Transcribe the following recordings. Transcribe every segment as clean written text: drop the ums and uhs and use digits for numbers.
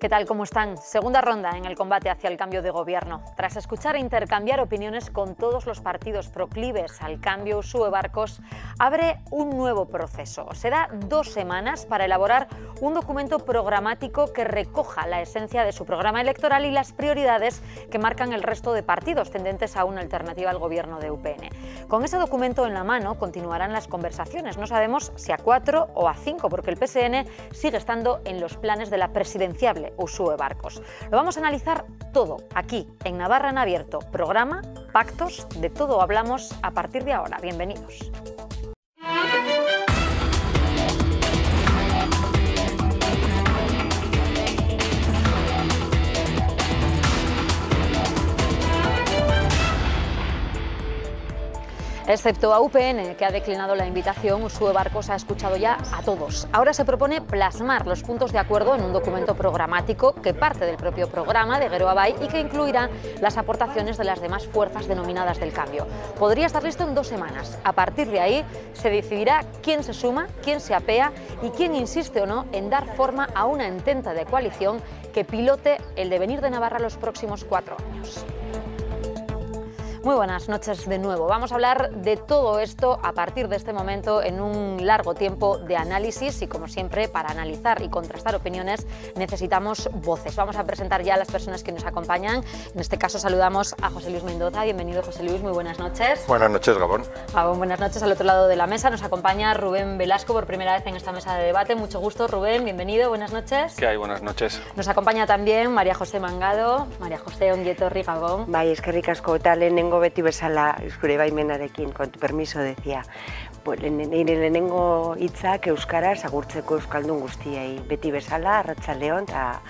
¿Qué tal? ¿Cómo están? Segunda ronda en el combate hacia el cambio de gobierno. Tras escuchar e intercambiar opiniones con todos los partidos proclives al cambio, Uxue Barkos abre un nuevo proceso. Se da 2 semanas para elaborar un documento programático que recoja la esencia de su programa electoral y las prioridades que marcan el resto de partidos tendentes a una alternativa al gobierno de UPN. Con ese documento en la mano continuarán las conversaciones. No sabemos si a 4 o a 5, porque el PSN sigue estando en los planes de la presidenciable Uxue Barkos. Lo vamos a analizar todo aquí, en Navarra en Abierto. Programa, pactos, de todo hablamos a partir de ahora. Bienvenidos. Excepto a UPN, que ha declinado la invitación, Uxue Barkos ha escuchado ya a todos. Ahora se propone plasmar los puntos de acuerdo en un documento programático que parte del propio programa de Geroa Bai y que incluirá las aportaciones de las demás fuerzas denominadas del cambio. Podría estar listo en 2 semanas. A partir de ahí se decidirá quién se suma, quién se apea y quién insiste o no en dar forma a una entente de coalición que pilote el devenir de Navarra los próximos 4 años. Muy buenas noches de nuevo. Vamos a hablar de todo esto a partir de este momento en un largo tiempo de análisis y, como siempre, para analizar y contrastar opiniones necesitamos voces. Vamos a presentar ya a las personas que nos acompañan. En este caso saludamos a José Luis Mendoza. Bienvenido, José Luis, muy buenas noches. Buenas noches, Gabón. Gabón, buenas noches. Al otro lado de la mesa nos acompaña Rubén Velasco por primera vez en esta mesa de debate. Mucho gusto, Rubén, bienvenido, buenas noches. ¿Qué hay? Buenas noches. Nos acompaña también María José Mangado. María José, ongi etorri, Gabón. Bai, eskerrik asko eta lehenengo beti bezala zure baimenarekin, con tu permiso decía. Nire lehenengo hitzak euskaraz agurtzeko euskaldun guztiei, beti bezala, arratsaldeon eta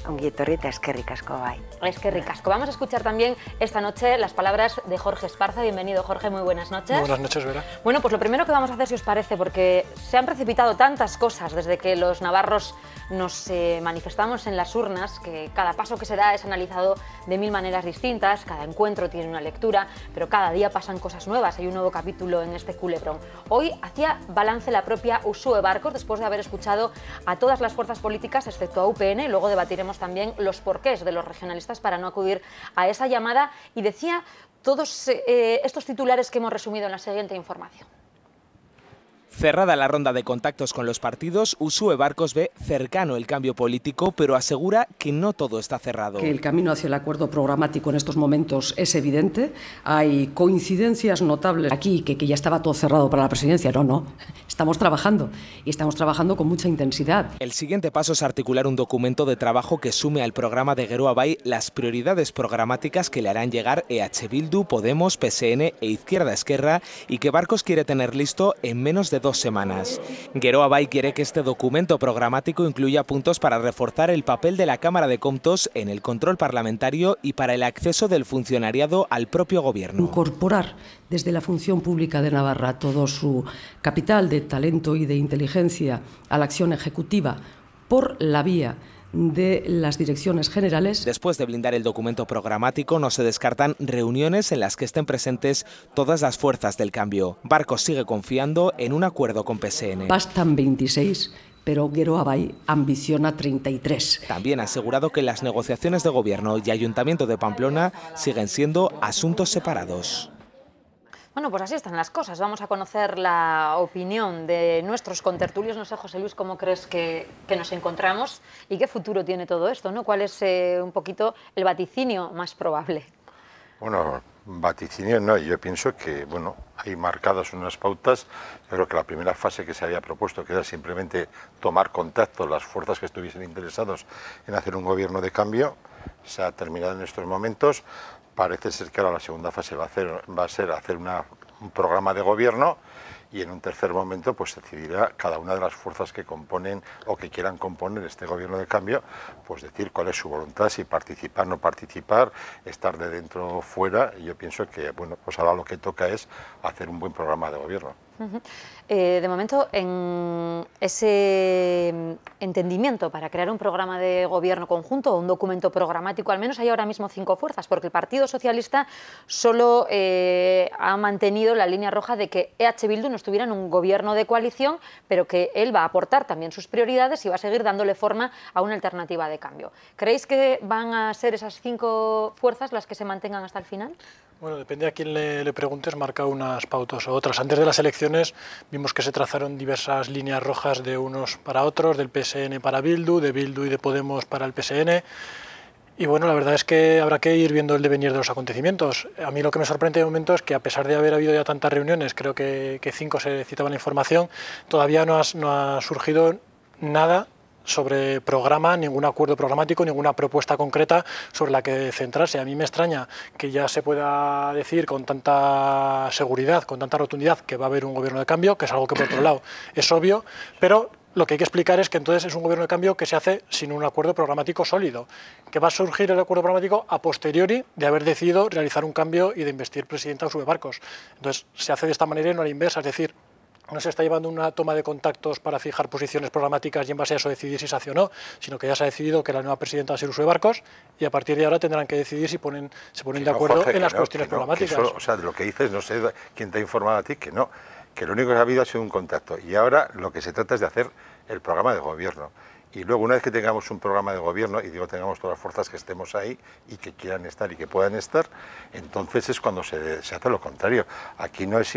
ongi etorri eta eskerrik asko bai. Eskerrik asko. Vamos a escuchar también esta noche las palabras de Jorge Esparza. Bienvenido, Jorge, muy buenas noches. Muy buenas noches, Vera. Bueno, pues lo primero que vamos a hacer, si os parece, porque se han precipitado tantas cosas desde que los navarros nos manifestamos en las urnas, que cada paso que se da es analizado de 1000 maneras distintas, cada encuentro tiene una lectura, pero cada día pasan cosas nuevas, hay un nuevo capítulo en este culebrón. Hoy hacía balance la propia Uxue Barkos después de haber escuchado a todas las fuerzas políticas, excepto a UPN, luego debatiremos también los porqués de los regionalistas para no acudir a esa llamada, y decía todos estos titulares que hemos resumido en la siguiente información. Cerrada la ronda de contactos con los partidos, Uxue Barkos ve cercano el cambio político, pero asegura que no todo está cerrado. Que el camino hacia el acuerdo programático en estos momentos es evidente. Hay coincidencias notables aquí, que ya estaba todo cerrado para la presidencia. No. Estamos trabajando y estamos trabajando con mucha intensidad. El siguiente paso es articular un documento de trabajo que sume al programa de Geroa Bai las prioridades programáticas que le harán llegar EH Bildu, Podemos, PSN e Izquierda Esquerra y que Barkos quiere tener listo en menos de 2 semanas. Geroa Bai quiere que este documento programático incluya puntos para reforzar el papel de la Cámara de Comptos en el control parlamentario y para el acceso del funcionariado al propio gobierno. Incorporar desde la función pública de Navarra todo su capital de talento y de inteligencia a la acción ejecutiva por la vía de las direcciones generales. Después de blindar el documento programático, no se descartan reuniones en las que estén presentes todas las fuerzas del cambio. Barkos sigue confiando en un acuerdo con PSN. Bastan 26, pero Geroa Bai ambiciona 33. También ha asegurado que las negociaciones de gobierno y Ayuntamiento de Pamplona siguen siendo asuntos separados. Bueno, pues así están las cosas. Vamos a conocer la opinión de nuestros contertulios. No sé, José Luis, ¿cómo crees que nos encontramos y qué futuro tiene todo esto, ¿no? ¿Cuál es un poquito el vaticinio más probable? Bueno, vaticinio no, yo pienso que, bueno, hay marcadas unas pautas. Yo creo que la primera fase que se había propuesto, que era simplemente tomar contacto las fuerzas que estuviesen interesados en hacer un gobierno de cambio, se ha terminado en estos momentos. Parece ser que ahora la segunda fase va a ser hacer un programa de gobierno y en un tercer momento pues decidirá cada una de las fuerzas que componen o que quieran componer este gobierno de cambio, pues decir cuál es su voluntad, si participar, no participar, estar de dentro o fuera. Y yo pienso que, bueno, pues ahora lo que toca es hacer un buen programa de gobierno. De momento, en ese entendimiento para crear un programa de gobierno conjunto o un documento programático, al menos hay ahora mismo 5 fuerzas, porque el Partido Socialista solo ha mantenido la línea roja de que EH Bildu no estuviera en un gobierno de coalición, pero que él va a aportar también sus prioridades y va a seguir dándole forma a una alternativa de cambio. ¿Creéis que van a ser esas 5 fuerzas las que se mantengan hasta el final? Bueno, depende a quién le preguntes, marca unas pautas o otras. Antes de las elecciones vimos que se trazaron diversas líneas rojas de unos para otros, del PSN para Bildu, de Bildu y de Podemos para el PSN. Y bueno, la verdad es que habrá que ir viendo el devenir de los acontecimientos. A mí lo que me sorprende de momento es que, a pesar de haber habido ya tantas reuniones, creo que 5 se citaba la información, todavía no ha surgido nada sobre programa, ningún acuerdo programático, ninguna propuesta concreta sobre la que centrarse. A mí me extraña que ya se pueda decir con tanta seguridad, con tanta rotundidad, que va a haber un gobierno de cambio, que es algo que por otro lado es obvio, pero lo que hay que explicar es que entonces es un gobierno de cambio que se hace sin un acuerdo programático sólido, que va a surgir el acuerdo programático a posteriori de haber decidido realizar un cambio y de investir presidenta a Uxue Barkos. Entonces se hace de esta manera y no a la inversa, es decir, no se está llevando una toma de contactos para fijar posiciones programáticas y en base a eso decidir si se hace o no, sino que ya se ha decidido que la nueva presidenta va a ser Uxue Barkos y a partir de ahora tendrán que decidir si se ponen de acuerdo, Jorge, en las cuestiones programáticas. Eso, o sea, de lo que dices, no sé quién te ha informado a ti, que no, que lo único que ha habido ha sido un contacto y ahora lo que se trata es de hacer el programa de gobierno. Y luego, una vez que tengamos un programa de gobierno, y digo tengamos todas las fuerzas que estemos ahí y que quieran estar y que puedan estar, entonces es cuando se hace lo contrario. Aquí no es,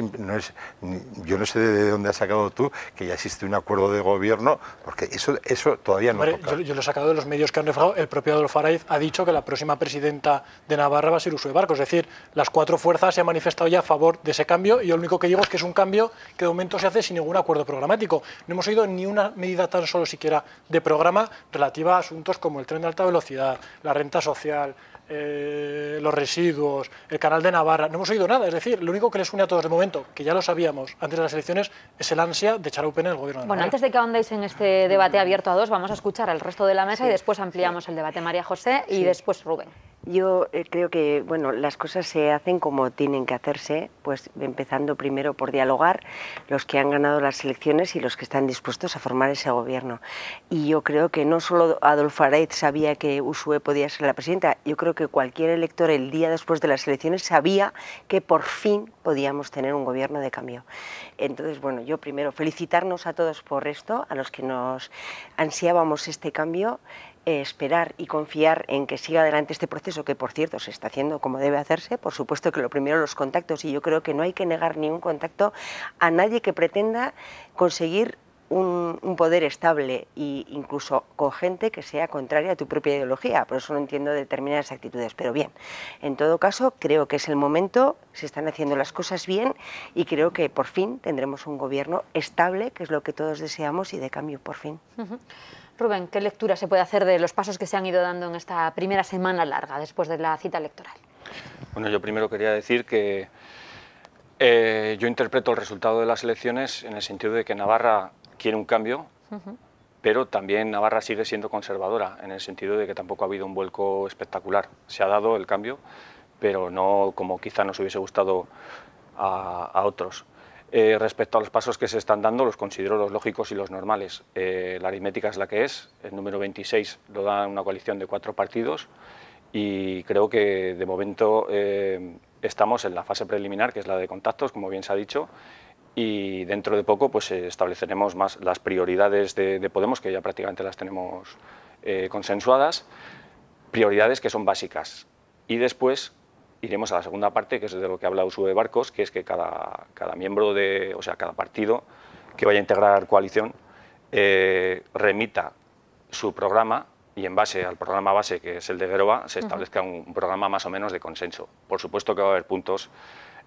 yo no sé de dónde has sacado tú que ya existe un acuerdo de gobierno, porque eso todavía no toca. Yo lo he sacado de los medios que han reflejado. El propio Adolfo Araiz ha dicho que la próxima presidenta de Navarra va a ser Uxue Barkos, es decir, las 4 fuerzas se han manifestado ya a favor de ese cambio y yo lo único que digo es que es un cambio que de momento se hace sin ningún acuerdo programático. No hemos oído ni una medida tan solo siquiera de programa relativa a asuntos como el tren de alta velocidad, la renta social, los residuos, el canal de Navarra. No hemos oído nada, es decir, lo único que les une a todos de momento, que ya lo sabíamos antes de las elecciones, es el ansia de echar a UPN en el gobierno de Navarra. Bueno, antes de que ahondéis en este debate abierto a 2, vamos a escuchar al resto de la mesa y después ampliamos el debate. María José y después Rubén. Yo creo que bueno, las cosas se hacen como tienen que hacerse, pues empezando primero por dialogar los que han ganado las elecciones y los que están dispuestos a formar ese gobierno. Y yo creo que no solo Adolfo Araiz sabía que Uxue podía ser la presidenta, yo creo que cualquier elector el día después de las elecciones sabía que por fin podíamos tener un gobierno de cambio. Entonces, bueno, yo primero felicitarnos a todos por esto, a los que nos ansiábamos este cambio, esperar y confiar en que siga adelante este proceso, que por cierto se está haciendo como debe hacerse. Por supuesto que lo primero los contactos, y yo creo que no hay que negar ni un contacto a nadie que pretenda conseguir un poder estable e incluso con gente que sea contraria a tu propia ideología. Por eso no entiendo determinadas actitudes, pero bien, en todo caso creo que es el momento, se están haciendo las cosas bien y creo que por fin tendremos un gobierno estable, que es lo que todos deseamos, y de cambio por fin. Rubén, ¿qué lectura se puede hacer de los pasos que se han ido dando en esta primera semana larga después de la cita electoral? Bueno, yo primero quería decir que yo interpreto el resultado de las elecciones en el sentido de que Navarra quiere un cambio, pero también Navarra sigue siendo conservadora, en el sentido de que tampoco ha habido un vuelco espectacular. Se ha dado el cambio, pero no como quizá nos hubiese gustado a otros. Respecto a los pasos que se están dando, los considero los lógicos y los normales. La aritmética es la que es, el número 26 lo da una coalición de 4 partidos y creo que de momento estamos en la fase preliminar, que es la de contactos, como bien se ha dicho, y dentro de poco pues estableceremos más las prioridades de Podemos, que ya prácticamente las tenemos consensuadas, prioridades que son básicas, y después iremos a la segunda parte, que es de lo que habla Uxue Barkos, que es que cada miembro o sea, cada partido que vaya a integrar coalición remita su programa y en base al programa base, que es el de Geroa, se establezca un programa más o menos de consenso. Por supuesto que va a haber puntos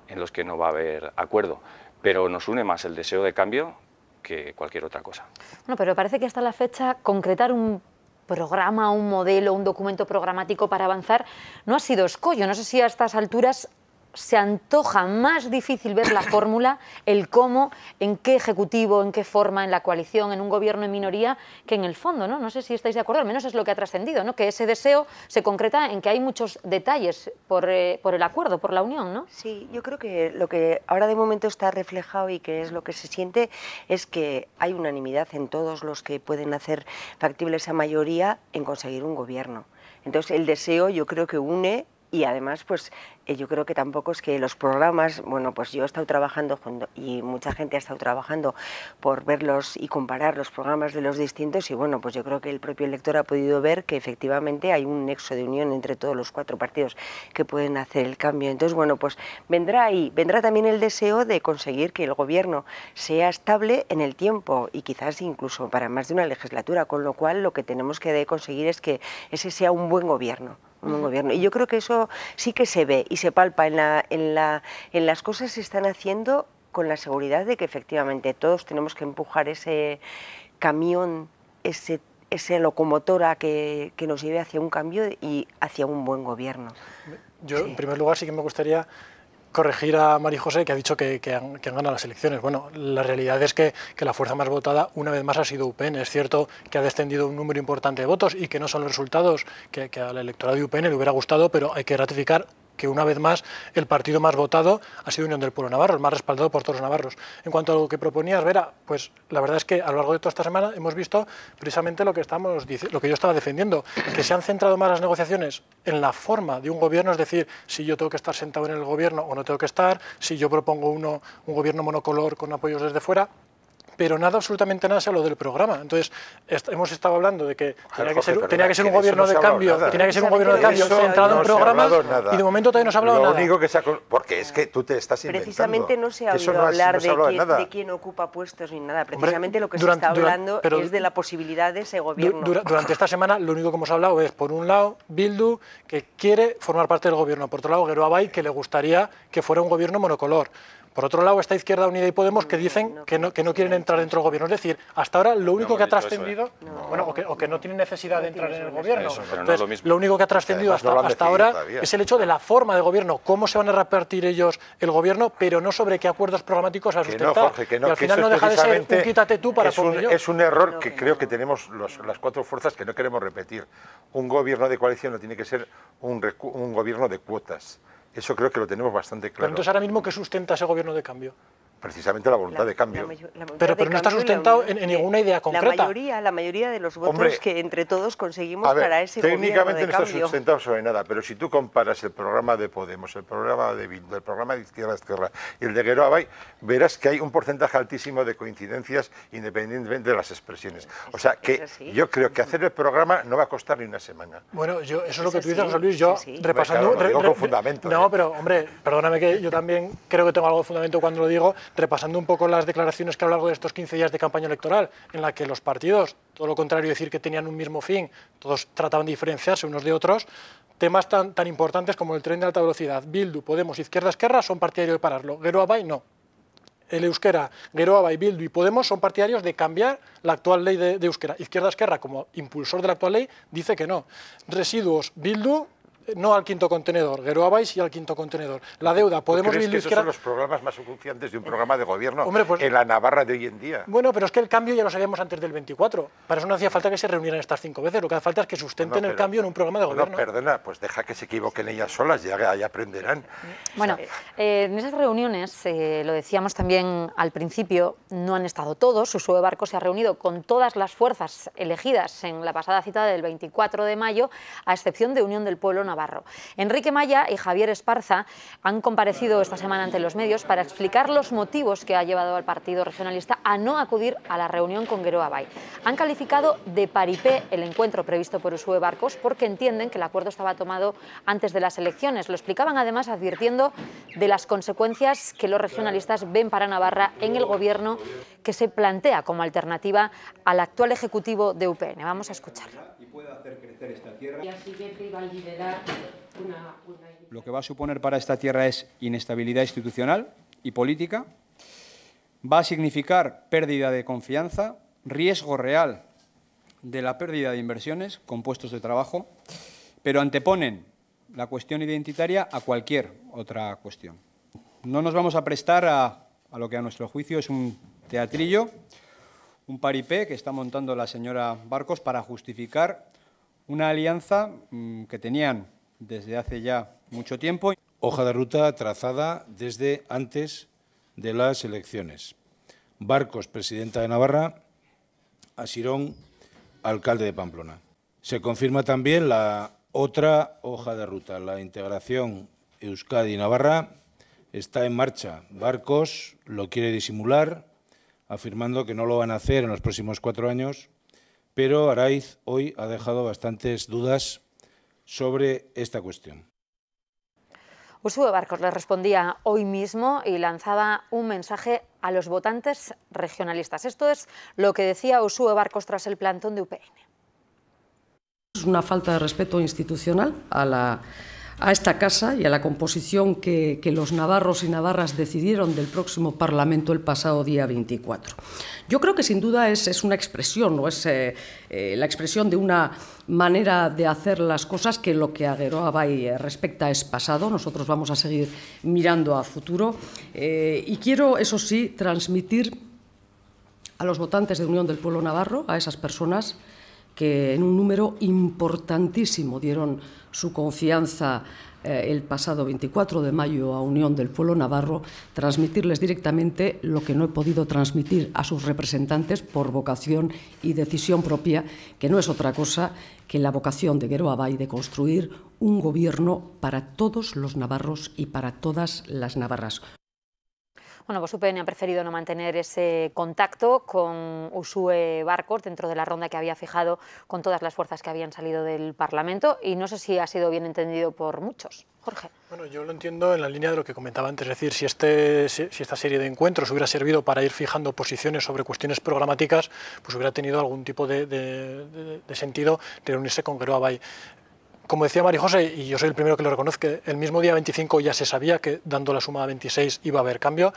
en los que no va a haber acuerdo, pero nos une más el deseo de cambio que cualquier otra cosa. Bueno, pero parece que hasta la fecha concretar un programa, un modelo, un documento programático para avanzar no ha sido escollo. No sé si a estas alturas se antoja más difícil ver la fórmula, el cómo, en qué ejecutivo, en qué forma, en la coalición, en un gobierno en minoría, que en el fondo, ¿no? No sé si estáis de acuerdo, al menos es lo que ha trascendido, ¿no? Que ese deseo se concreta en que hay muchos detalles por el acuerdo, por la unión, ¿no? Sí, yo creo que lo que ahora de momento está reflejado y que es lo que se siente es que hay unanimidad en todos los que pueden hacer factible esa mayoría en conseguir un gobierno. Entonces el deseo yo creo que une. Y además, pues yo creo que tampoco es que los programas, bueno, pues yo he estado trabajando y mucha gente ha estado trabajando por verlos y comparar los programas de los distintos y bueno, pues yo creo que el propio elector ha podido ver que efectivamente hay un nexo de unión entre todos los 4 partidos que pueden hacer el cambio. Entonces, bueno, pues vendrá también el deseo de conseguir que el gobierno sea estable en el tiempo y quizás incluso para más de una legislatura, con lo cual lo que tenemos que conseguir es que ese sea un buen gobierno. Y yo creo que eso sí que se ve y se palpa en las cosas que se están haciendo con la seguridad de que efectivamente todos tenemos que empujar ese camión, esa locomotora que nos lleve hacia un cambio y hacia un buen gobierno. Yo, en primer lugar, sí que me gustaría corregir a María José, que ha dicho que han ganado las elecciones. Bueno, la realidad es que la fuerza más votada una vez más ha sido UPN. Es cierto que ha descendido un número importante de votos y que no son los resultados que al electorado de UPN le hubiera gustado, pero hay que ratificar que una vez más el partido más votado ha sido Unión del Pueblo Navarro, el más respaldado por todos los navarros. En cuanto a lo que proponías, Vera, pues la verdad es que a lo largo de toda esta semana hemos visto precisamente lo que yo estaba defendiendo, que se han centrado más las negociaciones en la forma de un gobierno, es decir, si yo tengo que estar sentado en el gobierno o no tengo que estar, si yo propongo un gobierno monocolor con apoyos desde fuera, pero absolutamente nada se habló del programa. Entonces, hemos estado hablando de que tenía que ser un gobierno de cambio, centrado en programas, y de momento todavía no se ha hablado nada. Lo único que porque es que tú te estás inventando. Precisamente no se ha oído hablar de quién ocupa puestos ni nada. Precisamente lo que se está hablando es de la posibilidad de ese gobierno. Durante esta semana, lo único que hemos hablado es, por un lado, Bildu, que quiere formar parte del gobierno, por otro lado, Geroa Bai, que le gustaría que fuera un gobierno monocolor. Por otro lado, está Izquierda Unida y Podemos, que dicen que no quieren entrar dentro del gobierno. Es decir, hasta ahora lo único que ha trascendido, o que no tienen necesidad de entrar en el gobierno. Entonces, lo único que ha trascendido hasta ahora es el hecho de la forma de gobierno, cómo se van a repartir ellos el gobierno, pero no sobre qué acuerdos programáticos a sustentar. Y al final no deja de ser un quítate tú para poner yo. Es un error que creo que tenemos las 4 fuerzas que no queremos repetir. Un gobierno de coalición no tiene que ser un gobierno de cuotas. Eso creo que lo tenemos bastante claro. Pero entonces ahora mismo, ¿qué sustenta ese gobierno de cambio? Precisamente la voluntad de cambio. Pero no está sustentado en ninguna idea concreta. La mayoría de los votos que entre todos conseguimos para ese gobierno de cambio. Técnicamente no está sustentado sobre nada, pero si tú comparas el programa de Podemos, el programa de Bildu, el programa de Izquierda Esquerra y el de Geroa Bai, verás que hay un porcentaje altísimo de coincidencias independientemente de las expresiones. O sea que yo creo que hacer el programa no va a costar ni una semana. Bueno, eso es lo que tú dices, José Luis. Yo repasando... Lo digo con fundamento. No, pero hombre, perdóname que yo también creo que tengo algo de fundamento cuando lo digo, repasando un poco las declaraciones que a lo largo de estos 15 días de campaña electoral, en la que los partidos, todo lo contrario, decir que tenían un mismo fin, todos trataban de diferenciarse unos de otros, temas tan importantes como el tren de alta velocidad, Bildu, Podemos, Izquierda Esquerra son partidarios de pararlo, Geroa Bai no. El euskera, Geroa Bai, Bildu y Podemos son partidarios de cambiar la actual ley de euskera. Izquierda Esquerra, como impulsor de la actual ley, dice que no. Residuos, Bildu, no al quinto contenedor, Geroa Bai sí al quinto contenedor. La deuda, Podemos, Bildu, Izquierda... son los programas más acuciantes de un programa de gobierno en la Navarra de hoy en día? Bueno, pero es que el cambio ya lo sabíamos antes del 24. Para eso no hacía falta que se reunieran estas 5 veces. Lo que hace falta es que sustenten el cambio en un programa de gobierno. No, perdona, pues deja que se equivoquen ellas solas, ya aprenderán. Bueno, en esas reuniones, lo decíamos también al principio, no han estado todos. Uxue Barkos se ha reunido con todas las fuerzas elegidas en la pasada cita del 24 de mayo, a excepción de Unión del Pueblo Navarro. Enrique Maya y Javier Esparza han comparecido esta semana ante los medios para explicar los motivos que ha llevado al partido regionalista a no acudir a la reunión con Geroa Bai. Han calificado de paripé el encuentro previsto por Uxue Barkos porque entienden que el acuerdo estaba tomado antes de las elecciones. Lo explicaban además advirtiendo de las consecuencias que los regionalistas ven para Navarra en el gobierno que se plantea como alternativa al actual ejecutivo de UPN. Vamos a escucharlo. Lo que va a suponer para esta tierra es inestabilidad institucional y política, va a significar pérdida de confianza, riesgo real de la pérdida de inversiones con puestos de trabajo, pero anteponen la cuestión identitaria a cualquier otra cuestión. No nos vamos a prestar a lo que a nuestro juicio es un teatrillo, un paripé que está montando la señora Barcos para justificar una alianza que tenían desde hace ya mucho tiempo. Hoja de ruta trazada desde antes de las elecciones. Barcos, presidenta de Navarra, Asirón, alcalde de Pamplona. Se confirma también la otra hoja de ruta, la integración Euskadi-Navarra está en marcha. Barcos lo quiere disimular, afirmando que no lo van a hacer en los próximos 4 años, pero Araiz hoy ha dejado bastantes dudas sobre esta cuestión. Uxue Barcos le respondía hoy mismo y lanzaba un mensaje a los votantes regionalistas. Esto es lo que decía Uxue Barcos tras el plantón de UPN. Es una falta de respeto institucional a esta casa y a la composición que los navarros y navarras decidieron del próximo Parlamento el pasado día 24. Yo creo que sin duda es una expresión, no es la expresión de una manera de hacer las cosas que lo que a Geroa Bai respecta es pasado. Nosotros vamos a seguir mirando a futuro y quiero, eso sí, transmitir a los votantes de Unión del Pueblo Navarro, a esas personas que en un número importantísimo dieron su confianza el pasado 24 de mayo a Unión del Pueblo Navarro, transmitirles directamente lo que no he podido transmitir a sus representantes por vocación y decisión propia, que no es otra cosa que la vocación de Geroa Bai de construir un gobierno para todos los navarros y para todas las navarras. Bueno, pues UPN ha preferido no mantener ese contacto con Uxue Barcos dentro de la ronda que había fijado con todas las fuerzas que habían salido del Parlamento y no sé si ha sido bien entendido por muchos. Jorge. Bueno, yo lo entiendo en la línea de lo que comentaba antes, es decir, si esta serie de encuentros hubiera servido para ir fijando posiciones sobre cuestiones programáticas, pues hubiera tenido algún tipo de sentido reunirse con Geroa Bai. Como decía María José, y yo soy el primero que lo reconozco, el mismo día 25 ya se sabía que dando la suma a 26 iba a haber cambio.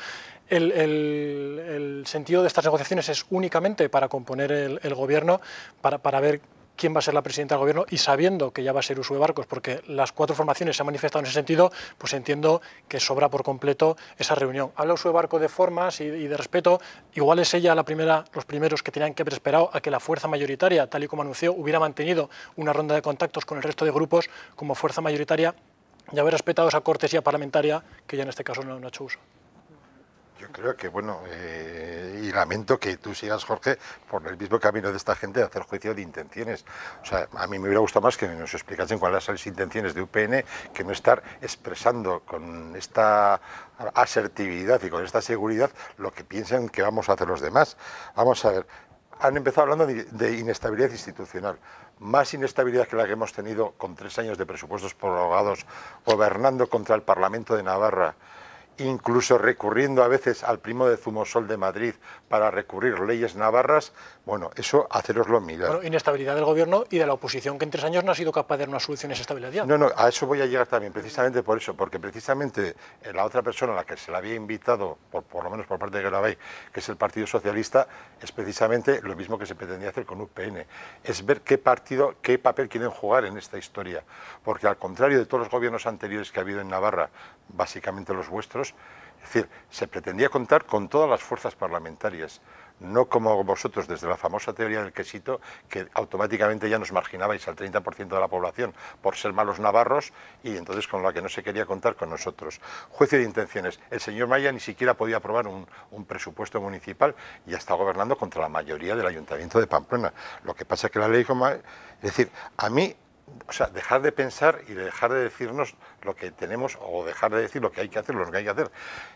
El sentido de estas negociaciones es únicamente para componer el gobierno, para ver quién va a ser la presidenta del gobierno y sabiendo que ya va a ser Uxue Barcos, porque las 4 formaciones se han manifestado en ese sentido, pues entiendo que sobra por completo esa reunión. Habla Uxue Barcos de formas y de respeto, igual es ella los primeros que tenían que haber esperado a que la fuerza mayoritaria, tal y como anunció, hubiera mantenido una ronda de contactos con el resto de grupos como fuerza mayoritaria y haber respetado esa cortesía parlamentaria que ya en este caso no ha hecho uso. Yo creo que, bueno, y lamento que tú sigas, Jorge, por el mismo camino de esta gente de hacer juicio de intenciones. O sea, a mí me hubiera gustado más que nos explicasen cuáles son las intenciones de UPN, que no estar expresando con esta asertividad y con esta seguridad lo que piensan que vamos a hacer los demás. Vamos a ver, han empezado hablando de inestabilidad institucional. Más inestabilidad que la que hemos tenido con 3 años de presupuestos prorrogados, gobernando contra el Parlamento de Navarra, incluso recurriendo a veces al primo de Zumosol de Madrid para recurrir leyes navarras, bueno, eso haceroslo mirar. Bueno, inestabilidad del gobierno y de la oposición que en 3 años no ha sido capaz de dar una solución a esa estabilidad. No, a eso voy a llegar también, precisamente por eso, porque precisamente la otra persona a la que se le había invitado, por lo menos por parte de Geroa Bai, que es el Partido Socialista, es precisamente lo mismo que se pretendía hacer con UPN, es ver qué papel quieren jugar en esta historia, porque al contrario de todos los gobiernos anteriores que ha habido en Navarra, básicamente los vuestros, es decir, se pretendía contar con todas las fuerzas parlamentarias, no como vosotros desde la famosa teoría del quesito, que automáticamente ya nos marginabais al 30% de la población por ser malos navarros y entonces con la que no se quería contar con nosotros. Juicio de intenciones. El señor Maya ni siquiera podía aprobar un presupuesto municipal y ya está gobernando contra la mayoría del Ayuntamiento de Pamplona. Lo que pasa es que la ley, es decir, a mí, o sea, dejar de pensar y dejar de decirnos lo que tenemos o dejar de decir lo que hay que hacer, lo que hay que hacer.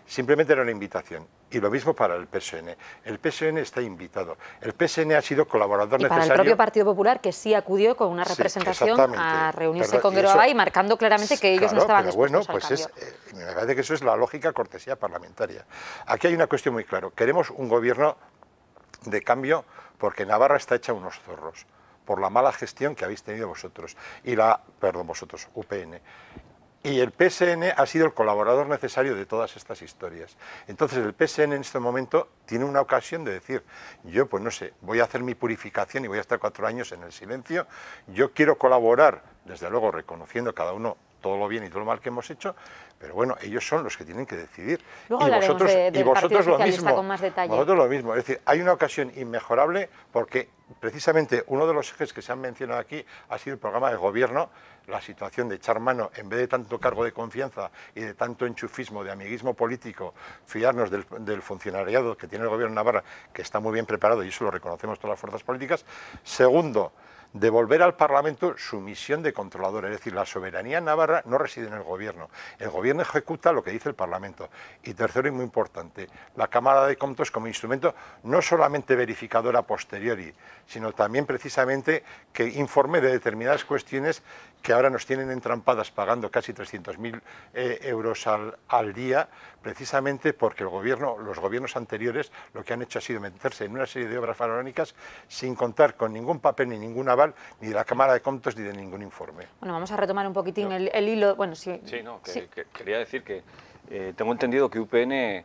Simplemente era una invitación. Y lo mismo para el PSN. El PSN está invitado. El PSN ha sido colaborador necesario. Para el propio Partido Popular, que sí acudió con una representación a reunirse con Geroa Bai, marcando claramente que ellos no estaban dispuestos al cambio. Me parece que eso es la lógica cortesía parlamentaria. Aquí hay una cuestión muy clara. Queremos un gobierno de cambio porque Navarra está hecha unos zorros por la mala gestión que habéis tenido vosotros, UPN. Y el PSN ha sido el colaborador necesario de todas estas historias. Entonces el PSN en este momento tiene una ocasión de decir, yo pues no sé, voy a hacer mi purificación y voy a estar 4 años en el silencio, yo quiero colaborar, desde luego reconociendo cada uno todo lo bien y todo lo mal que hemos hecho, pero bueno, ellos son los que tienen que decidir. Luego Y vosotros, del Partido lo Socialista mismo. con más detalle. Vosotros lo mismo. Es decir, hay una ocasión inmejorable porque precisamente uno de los ejes que se han mencionado aquí ha sido el programa de gobierno, la situación de echar mano, en vez de tanto cargo de confianza y de tanto enchufismo, de amiguismo político, fiarnos del funcionariado que tiene el gobierno de Navarra, que está muy bien preparado y eso lo reconocemos todas las fuerzas políticas. Segundo, devolver al Parlamento su misión de controlador, es decir, la soberanía en Navarra no reside en el gobierno ejecuta lo que dice el Parlamento. Y tercero y muy importante, la Cámara de Comptos como instrumento no solamente verificador a posteriori, sino también precisamente que informe de determinadas cuestiones que ahora nos tienen entrampadas pagando casi 300.000 euros al día, precisamente porque los gobiernos anteriores lo que han hecho ha sido meterse en una serie de obras faraónicas sin contar con ningún papel ni ningún aval ni de la Cámara de Comptos ni de ningún informe. Bueno, vamos a retomar un poquitín el hilo. Bueno, sí. Sí, que quería decir que tengo entendido que UPN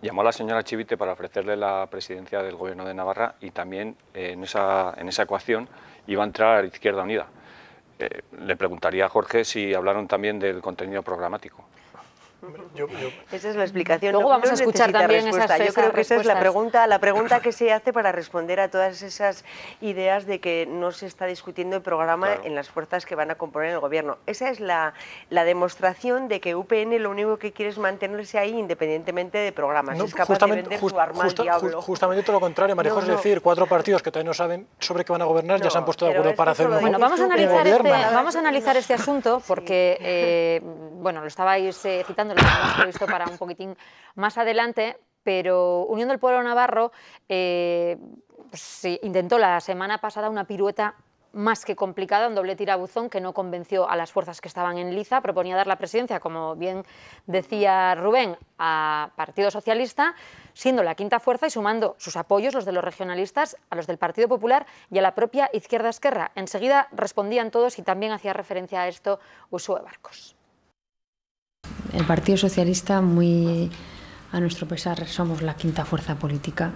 llamó a la señora Chivite para ofrecerle la presidencia del Gobierno de Navarra y también en esa ecuación iba a entrar Izquierda Unida. Le preguntaría a Jorge si hablaron también del contenido programático. Esa es la explicación. Luego vamos a escuchar también respuesta. Yo creo que esa es la pregunta que se hace para responder a todas esas ideas de que no se está discutiendo el programa en las fuerzas que van a componer el gobierno. Esa es la demostración de que UPN lo único que quiere es mantenerse ahí independientemente de programas. No, es capaz de vender su arma al diablo. Justamente todo lo contrario, Marijos, es decir, 4 partidos que todavía no saben sobre qué van a gobernar, ya se han puesto de acuerdo para hacer un Bueno, vamos a analizar este asunto porque, bueno, lo estabais citando, lo tenemos previsto para un poquitín más adelante, pero Unión del Pueblo Navarro pues, intentó la semana pasada una pirueta más que complicada, un doble tirabuzón que no convenció a las fuerzas que estaban en liza. Proponía dar la presidencia, como bien decía Rubén, a Partido Socialista, siendo la quinta fuerza y sumando sus apoyos, los de los regionalistas, a los del Partido Popular y a la propia Izquierda Esquerra. Enseguida respondían todos y también hacía referencia a esto Uxue Barcos. El Partido Socialista, muy a nuestro pesar, somos la quinta fuerza política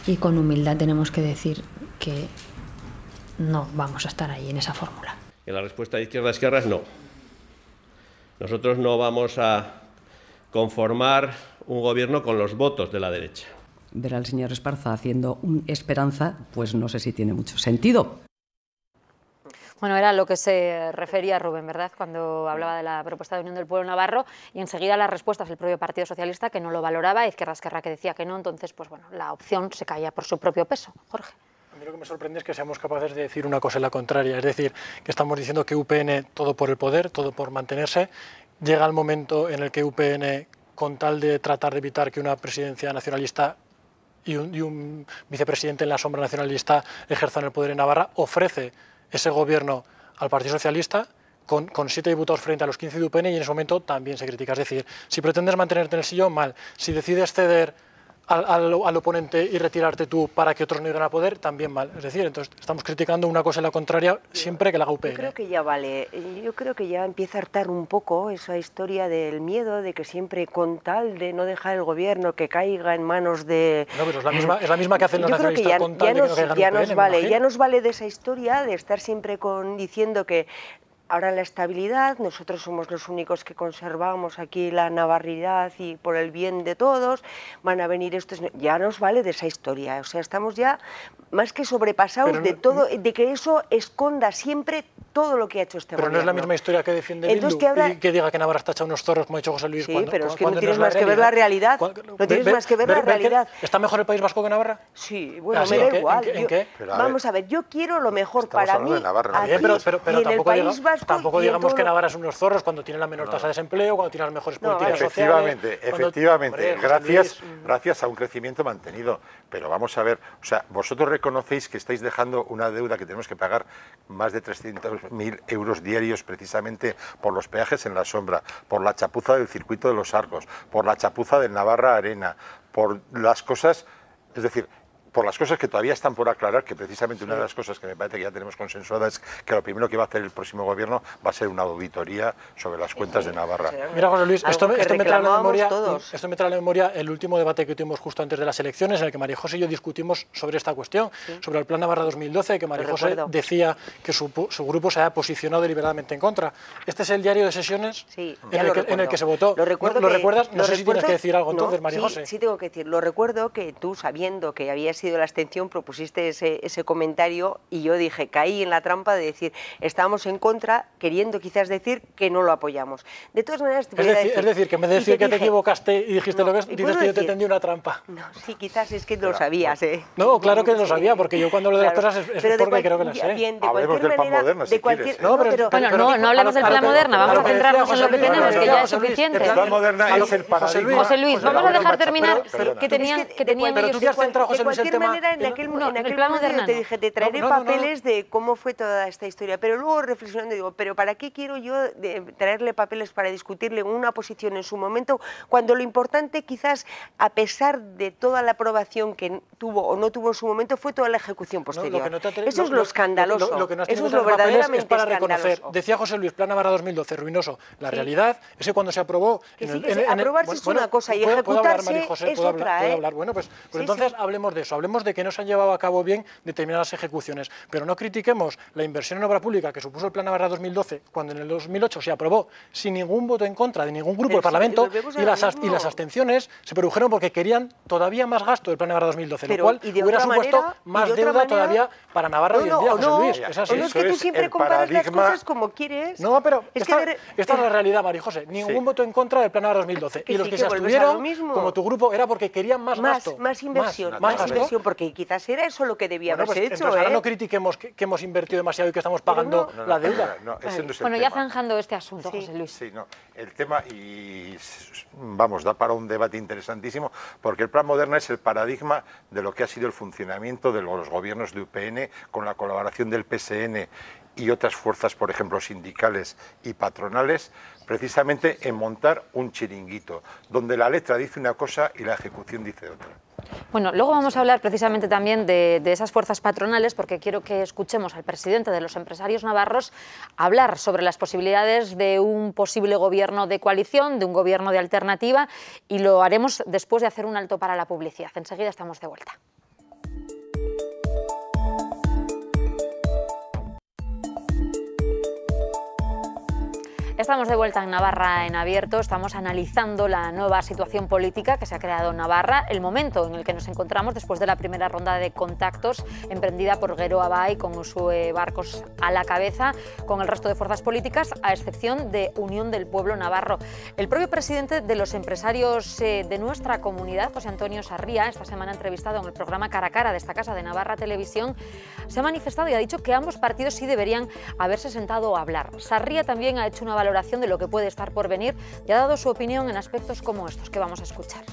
y con humildad tenemos que decir que no vamos a estar ahí en esa fórmula. Y la respuesta de Izquierda Esquerra es no. Nosotros no vamos a conformar un gobierno con los votos de la derecha. Ver al señor Esparza haciendo un Esperanza, pues no sé si tiene mucho sentido. Bueno, era lo que se refería Rubén, ¿verdad?, cuando hablaba de la propuesta de Unión del Pueblo Navarro, y enseguida las respuestas del propio Partido Socialista, que no lo valoraba, Izquierda Esquerra que decía que no, entonces, pues bueno, la opción se caía por su propio peso. Jorge. A mí lo que me sorprende es que seamos capaces de decir una cosa y la contraria, es decir, que estamos diciendo que UPN todo por el poder, todo por mantenerse. Llega el momento en el que UPN, con tal de tratar de evitar que una presidencia nacionalista y un vicepresidente en la sombra nacionalista ejerzan el poder en Navarra, ofrece ese gobierno al Partido Socialista con 7 diputados frente a los 15 de UPN, y en ese momento también se critica. Es decir, si pretendes mantenerte en el sillón, mal. Si decides ceder al oponente y retirarte tú para que otros no lleguen al poder, también mal. Es decir, entonces estamos criticando una cosa y la contraria siempre que la haga UPN. Yo creo que ya vale. Yo creo que ya empieza a hartar un poco esa historia del miedo, de que siempre con tal de no dejar el gobierno que caiga en manos de... No, pero es la misma que hacen los nacionalistas con tal de que no caigan en UPN, ya nos vale de esa historia de estar siempre diciendo que ahora la estabilidad, nosotros somos los únicos que conservamos aquí la navarridad y por el bien de todos, van a venir estos... Ya nos vale de esa historia, o sea, estamos ya más que sobrepasados de todo, de que eso esconda siempre todo lo que ha hecho este gobierno. Pero no es la misma historia que defiende Bildu y que diga que Navarra está hecha unos zorros, como ha dicho José Luis. Sí, pero es que no tienes más que ver la realidad. No tienes más que ver la realidad. ¿Está mejor el País Vasco que Navarra? Sí, bueno, me da igual. ¿En qué? Vamos a ver, yo quiero lo mejor para mí aquí pero y en el País Vasco. Tampoco digamos que Navarra es unos zorros cuando tiene la menor tasa de desempleo, cuando tiene las mejores políticas sociales. Efectivamente, gracias a un crecimiento mantenido. Pero vamos a ver, o sea, vosotros reconocéis que estáis dejando una deuda que tenemos que pagar más de 300.000 euros diarios precisamente por los peajes en la sombra, por la chapuza del circuito de los Arcos, por la chapuza del Navarra Arena, por las cosas, es decir, por las cosas que todavía están por aclarar, que precisamente una de las cosas que me parece que ya tenemos consensuada es que lo primero que va a hacer el próximo gobierno va a ser una auditoría sobre las cuentas de Navarra. Mira, José Luis, esto me trae a la memoria el último debate que tuvimos justo antes de las elecciones, en el que María José y yo discutimos sobre esta cuestión, sobre el Plan Navarra 2012, que María José decía que su grupo se había posicionado deliberadamente en contra. Este es el diario de sesiones en el que se votó. ¿Lo recuerdas? No sé si tienes que decir algo entonces, María José. Sí, tengo que decir. Lo recuerdo que tú, sabiendo que había sido la abstención, propusiste ese comentario y yo dije, caí en la trampa de decir, estábamos en contra, queriendo quizás decir que no lo apoyamos. De todas maneras, te voy a decir... Es decir, que me decir que te equivocaste y dijiste lo que dices que yo te tendí una trampa. No, sí, quizás es que lo sabías, ¿eh? No, claro que lo sabía, porque yo cuando hablo de las cosas es porque creo que las sé. Bien, hablemos del Plan Moderna, si quieres. No hablemos del Plan Moderna, vamos a centrarnos en lo que tenemos, que ya es suficiente. El Plan Moderna es el paradigma. José Luis, vamos a dejar terminar que tenían ellos... De cualquier manera, en aquel momento te dije, te traeré papeles de cómo fue toda esta historia, pero luego reflexionando digo, pero ¿para qué quiero yo traerle papeles para discutirle una posición en su momento, cuando lo importante quizás, a pesar de toda la aprobación que tuvo o no tuvo en su momento, fue toda la ejecución posterior? Eso es lo escandaloso, eso es lo verdaderamente escandaloso. Decía José Luis, Plan Navarra 2012, ruinoso. La realidad es que cuando se aprobó... Aprobarse es una cosa y ejecutarse es otra. Bueno, pues entonces hablemos de eso, hablemos de que no se han llevado a cabo bien determinadas ejecuciones, pero no critiquemos la inversión en obra pública que supuso el Plan Navarra 2012, cuando en el 2008 se aprobó sin ningún voto en contra de ningún grupo del Parlamento, y las abstenciones se produjeron porque querían todavía más gasto del Plan Navarra 2012, lo cual hubiera supuesto más deuda todavía para Navarra hoy en día, José Luis. Es así. Es que tú siempre comparas las cosas como quieres. No, pero esta es la realidad, María José. Ningún voto en contra del Plan Navarra 2012. Y los que se abstuvieron, como tu grupo, era porque querían más gasto. Más inversión, porque quizás era eso lo que debía haberse hecho. Entonces ahora no critiquemos que hemos invertido demasiado y que estamos pagando la deuda. Bueno, ya zanjando este asunto, José Luis. Sí, no, el tema, y vamos, da para un debate interesantísimo, porque el Plan Moderna es el paradigma de lo que ha sido el funcionamiento de los gobiernos de UPN con la colaboración del PSN y otras fuerzas, por ejemplo, sindicales y patronales, precisamente en montar un chiringuito, donde la letra dice una cosa y la ejecución dice otra. Bueno, luego vamos a hablar precisamente también de esas fuerzas patronales, porque quiero que escuchemos al presidente de los empresarios navarros hablar sobre las posibilidades de un posible gobierno de coalición, de un gobierno de alternativa, y lo haremos después de hacer un alto para la publicidad. Enseguida estamos de vuelta. Estamos de vuelta en Navarra en Abierto, estamos analizando la nueva situación política que se ha creado en Navarra, el momento en el que nos encontramos después de la primera ronda de contactos emprendida por Geroa Bai con Uxue Barkos a la cabeza, con el resto de fuerzas políticas, a excepción de Unión del Pueblo Navarro. El propio presidente de los empresarios de nuestra comunidad, José Antonio Sarria, esta semana entrevistado en el programa Cara a Cara de esta casa de Navarra Televisión, se ha manifestado y ha dicho que ambos partidos sí deberían haberse sentado a hablar. Sarria también ha hecho una valoración de lo que puede estar por venir y ha dado su opinión en aspectos como estos que vamos a escuchar.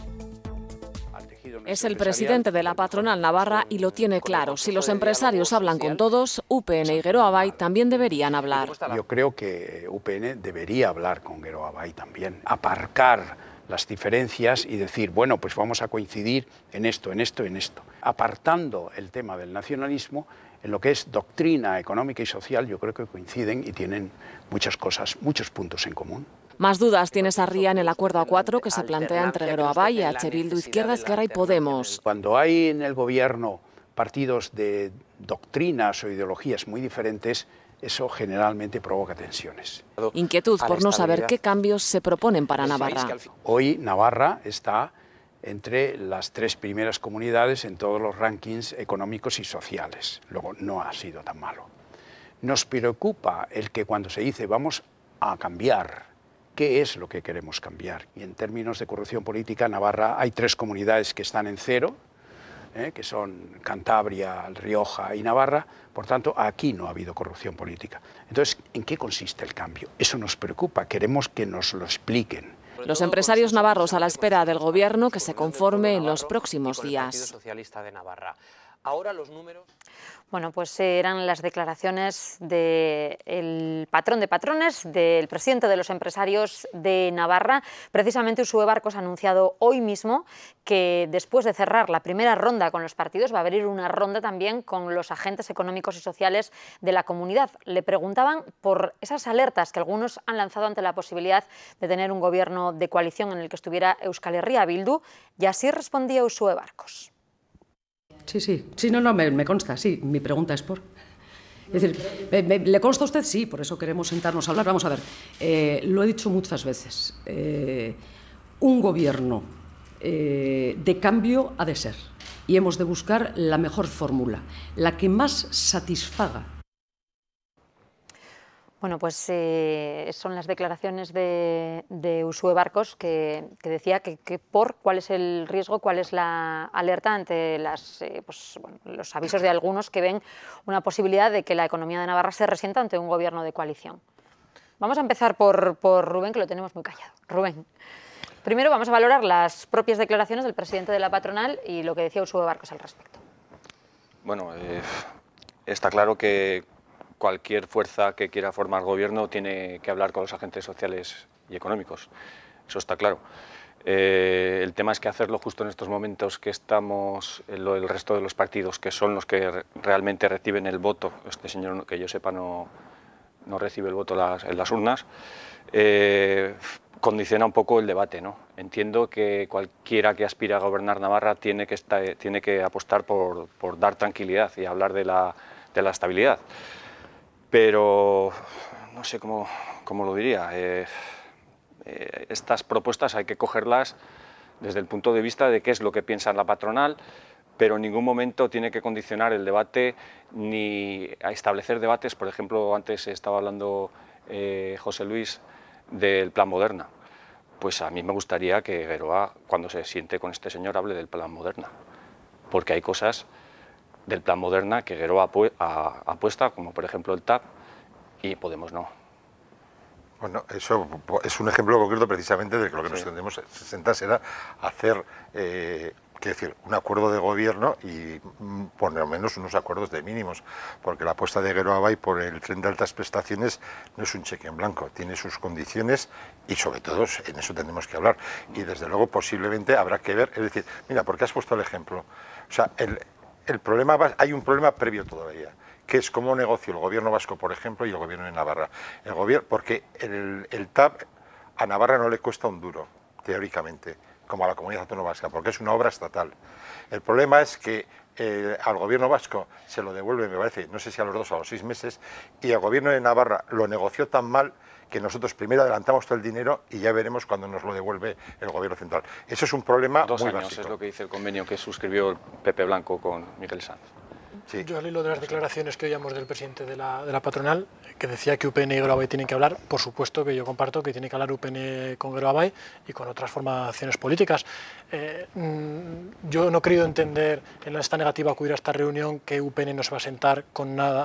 Es el presidente de la patronal navarra y lo tiene claro. Si los empresarios hablan con todos, UPN y Geroa Bai también deberían hablar. Yo creo que UPN debería hablar con Geroa Bai también, aparcar las diferencias y decir, bueno, pues vamos a coincidir en esto, en esto, en esto. Apartando el tema del nacionalismo, en lo que es doctrina económica y social, yo creo que coinciden y tienen muchas cosas, muchos puntos en común. Más dudas tiene Sarria en el acuerdo a 4 que se plantea entre Geroa Bai, EH Bildu, Izquierda Esquerra y Podemos. Cuando hay en el gobierno partidos de doctrinas o ideologías muy diferentes, eso generalmente provoca tensiones. Inquietud por no saber qué cambios se proponen para Navarra. Hoy Navarra está entre las 3 primeras comunidades en todos los rankings económicos y sociales. Luego, no ha sido tan malo. Nos preocupa el que cuando se dice vamos a cambiar, ¿qué es lo que queremos cambiar? Y en términos de corrupción política, Navarra hay 3 comunidades que están en 0, que son Cantabria, Rioja y Navarra. Por tanto, aquí no ha habido corrupción política. Entonces, ¿en qué consiste el cambio? Eso nos preocupa, queremos que nos lo expliquen. Los empresarios navarros a la espera del gobierno que se conforme en los próximos días. Ahora los números... Bueno, pues eran las declaraciones del patrón de patrones, del presidente de los empresarios de Navarra. Precisamente Uxue Barkos ha anunciado hoy mismo que después de cerrar la primera ronda con los partidos va a abrir una ronda también con los agentes económicos y sociales de la comunidad. Le preguntaban por esas alertas que algunos han lanzado ante la posibilidad de tener un gobierno de coalición en el que estuviera Euskal Herria Bildu, y así respondía Uxue Barkos. Sí, no, me consta, sí, mi pregunta es por... Es decir, ¿le consta a usted? Sí, por eso queremos sentarnos a hablar. Vamos a ver, lo he dicho muchas veces, un gobierno de cambio ha de ser, y hemos de buscar la mejor fórmula, la que más satisfaga. Bueno, pues son las declaraciones de Uxue Barkos que decía cuál es el riesgo, cuál es la alerta ante los avisos de algunos que ven una posibilidad de que la economía de Navarra se resienta ante un gobierno de coalición. Vamos a empezar por Rubén, que lo tenemos muy callado. Rubén, primero vamos a valorar las propias declaraciones del presidente de la patronal y lo que decía Uxue Barkos al respecto. Bueno, está claro que cualquier fuerza que quiera formar gobierno tiene que hablar con los agentes sociales y económicos, eso está claro. El tema es que hacerlo justo en estos momentos que estamos, el resto de los partidos, que son los que realmente reciben el voto, este señor, que yo sepa, no recibe el voto en las urnas, condiciona un poco el debate, ¿no? Entiendo que cualquiera que aspira a gobernar Navarra tiene que apostar por dar tranquilidad y hablar de la estabilidad. Pero no sé cómo lo diría, estas propuestas hay que cogerlas desde el punto de vista de qué es lo que piensa la patronal, pero en ningún momento tiene que condicionar el debate ni a establecer debates. Por ejemplo, antes estaba hablando José Luis del Plan Moderna. Pues a mí me gustaría que Geroa, cuando se siente con este señor, hable del Plan Moderna, porque hay cosas del Plan Moderna que Geroa apuesta, como por ejemplo el TAP, y Podemos no. Bueno, eso es un ejemplo concreto precisamente de que lo que nos tendremos que sentar será hacer un acuerdo de gobierno y por lo menos unos acuerdos de mínimos, porque la apuesta de Geroa Bai por el tren de altas prestaciones no es un cheque en blanco, tiene sus condiciones y sobre todo en eso tendremos que hablar. Y desde luego posiblemente habrá que ver, es decir, mira, porque has puesto el ejemplo, o sea, el problema, hay un problema previo todavía, que es cómo negocia el gobierno vasco, por ejemplo, y el gobierno de Navarra. Porque el TAP a Navarra no le cuesta un duro, teóricamente, como a la comunidad autónoma vasca, porque es una obra estatal. El problema es que al gobierno vasco se lo devuelve, me parece, no sé si a los 2 o a los 6 meses, y el gobierno de Navarra lo negoció tan mal que nosotros primero adelantamos todo el dinero y ya veremos cuando nos lo devuelve el gobierno central. Eso es un problema muy básico. 2 años es lo que dice el convenio que suscribió el Pepe Blanco con Miguel Sanz. Sí. Yo al hilo de las declaraciones que oíamos del presidente de la patronal, que decía que UPN y Geroa Bai tienen que hablar, por supuesto que yo comparto que tiene que hablar UPN con Geroa Bai y con otras formaciones políticas. Yo no he querido entender en esta negativa a acudir a esta reunión que UPN no se va a sentar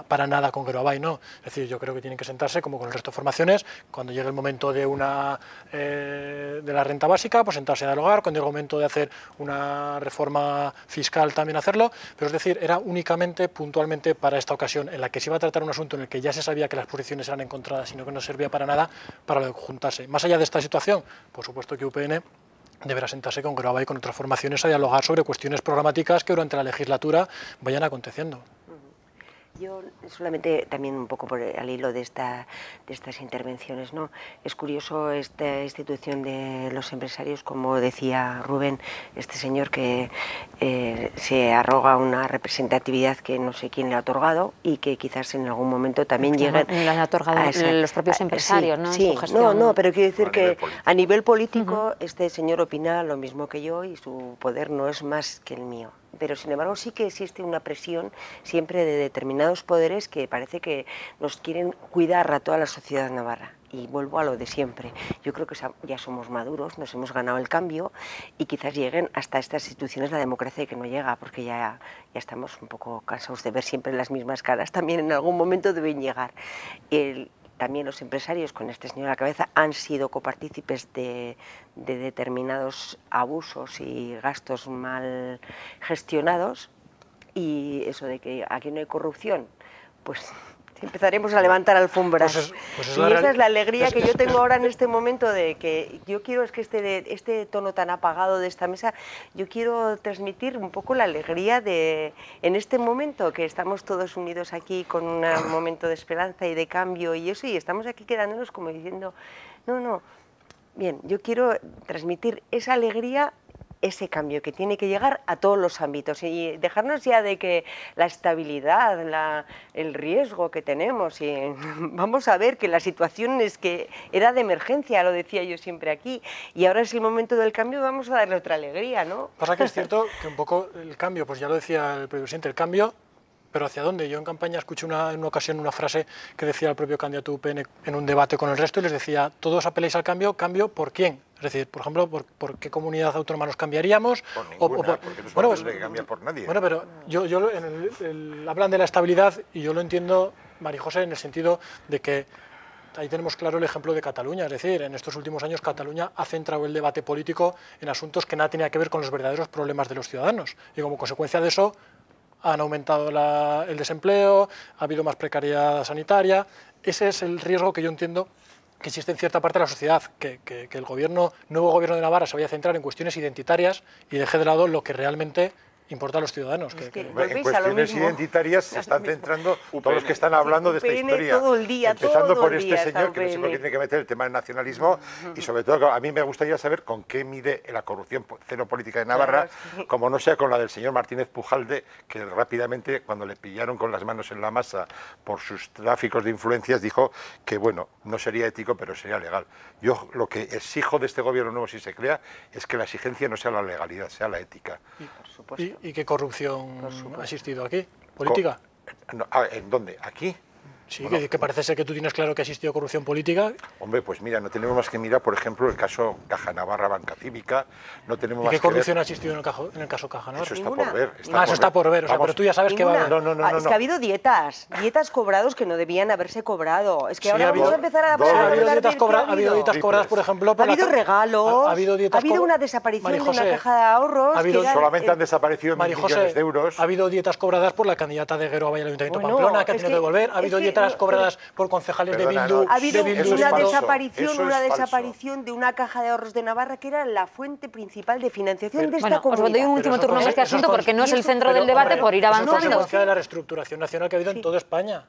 para nada con Geroa Bai, no. Es decir, yo creo que tienen que sentarse como con el resto de formaciones, cuando llegue el momento de la renta básica, pues sentarse a dialogar, cuando llegue el momento de hacer una reforma fiscal también hacerlo, pero es decir, era únicamente puntualmente para esta ocasión en la que se iba a tratar un asunto en el que ya se sabía que las posiciones eran encontradas, sino que no servía para nada para lo de juntarse. Más allá de esta situación, por supuesto que UPN deberá sentarse con Geroa Bai y con otras formaciones a dialogar sobre cuestiones programáticas que durante la legislatura vayan aconteciendo. Yo solamente también un poco al hilo de estas intervenciones, ¿no? Es curioso esta institución de los empresarios, como decía Rubén, este señor que se arroga una representatividad que no sé quién le ha otorgado y que quizás en algún momento también lleguen... Le han otorgado los propios empresarios, ¿no? Sí, no, pero quiero decir que a nivel político este señor opina lo mismo que yo y su poder no es más que el mío. Pero sin embargo sí que existe una presión siempre de determinados poderes que parece que nos quieren cuidar a toda la sociedad navarra. Y vuelvo a lo de siempre. Yo creo que ya somos maduros, nos hemos ganado el cambio y quizás lleguen hasta estas instituciones la democracia que no llega, porque ya estamos un poco cansados de ver siempre las mismas caras. También en algún momento deben llegar. También los empresarios, con este señor a la cabeza, han sido copartícipes de determinados abusos y gastos mal gestionados Y eso de que aquí no hay corrupción, pues empezaremos a levantar alfombras. Y esa es la alegría que yo tengo ahora en este momento, de que yo quiero, es que este tono tan apagado de esta mesa, yo quiero transmitir un poco la alegría de, en este momento, que estamos todos unidos aquí con un momento de esperanza y de cambio y eso, y estamos aquí quedándonos como diciendo, no, bien, yo quiero transmitir esa alegría, ese cambio que tiene que llegar a todos los ámbitos y dejarnos ya de que la estabilidad, el riesgo que tenemos, y vamos a ver que la situación es que era de emergencia, lo decía yo siempre aquí, y ahora es el momento del cambio, vamos a darle otra alegría, ¿no? Pasa que es cierto que un poco el cambio, pues ya lo decía el presidente, el cambio, pero ¿hacia dónde? Yo en campaña escuché en una ocasión una frase que decía el propio candidato UPN en un debate con el resto, y les decía, todos apeláis al cambio, ¿cambio por quién? Es decir, por ejemplo, ¿por qué comunidad autónoma nos cambiaríamos? Por ninguna, porque no se cambia por nadie. Bueno, pero hablan de la estabilidad y yo lo entiendo, María José, en el sentido de que ahí tenemos claro el ejemplo de Cataluña, es decir, en estos últimos años Cataluña ha centrado el debate político en asuntos que nada tenían que ver con los verdaderos problemas de los ciudadanos, y como consecuencia de eso han aumentado el desempleo, ha habido más precariedad sanitaria. Ese es el riesgo que yo entiendo que existe en cierta parte de la sociedad, que el nuevo gobierno de Navarra se vaya a centrar en cuestiones identitarias y deje de lado lo que realmente importa a los ciudadanos. En cuestiones identitarias se están centrando todos los que están hablando de esta historia, todo el día, empezando por este señor, que no sé por qué tiene que meter el tema del nacionalismo, y sobre todo a mí me gustaría saber con qué mide la corrupción cero política de Navarra, como no sea con la del señor Martínez Pujalde, que rápidamente, cuando le pillaron con las manos en la masa por sus tráficos de influencias, dijo que, bueno, no sería ético, pero sería legal. Yo lo que exijo de este gobierno nuevo, si se crea, es que la exigencia no sea la legalidad, sea la ética. ¿Y qué corrupción ha existido aquí? ¿Política? ¿En dónde? ¿Aquí? Sí, bueno, que parece ser que tú tienes claro que ha existido corrupción política. Hombre, pues mira, no tenemos más que mirar, por ejemplo, el caso Caja Navarra Banca Cívica. No tenemos ¿Y qué corrupción ha existido en el caso Caja Navarra? Eso está por ver. Eso está por ver, o sea, pero tú ya sabes que va a haber. No. Es que ha habido dietas cobrados que no debían haberse cobrado. Es que ahora vamos a empezar a ha habido dietas cobradas, por ejemplo. Ha habido regalos, ha habido una desaparición de una caja de ahorros. Solamente han desaparecido millones de euros. Ha habido dietas cobradas por la candidata de Gueroa al Ayuntamiento de Pamplona, que ha tenido que devolver. Ha habido dietas cobradas por concejales de Bildu. Ha habido una desaparición de una caja de ahorros de Navarra que era la fuente principal de financiación de esta comunidad. Os doy un último turno en este asunto porque no es el centro del debate, por ir avanzando. Es consecuencia de la reestructuración nacional que ha habido en toda España.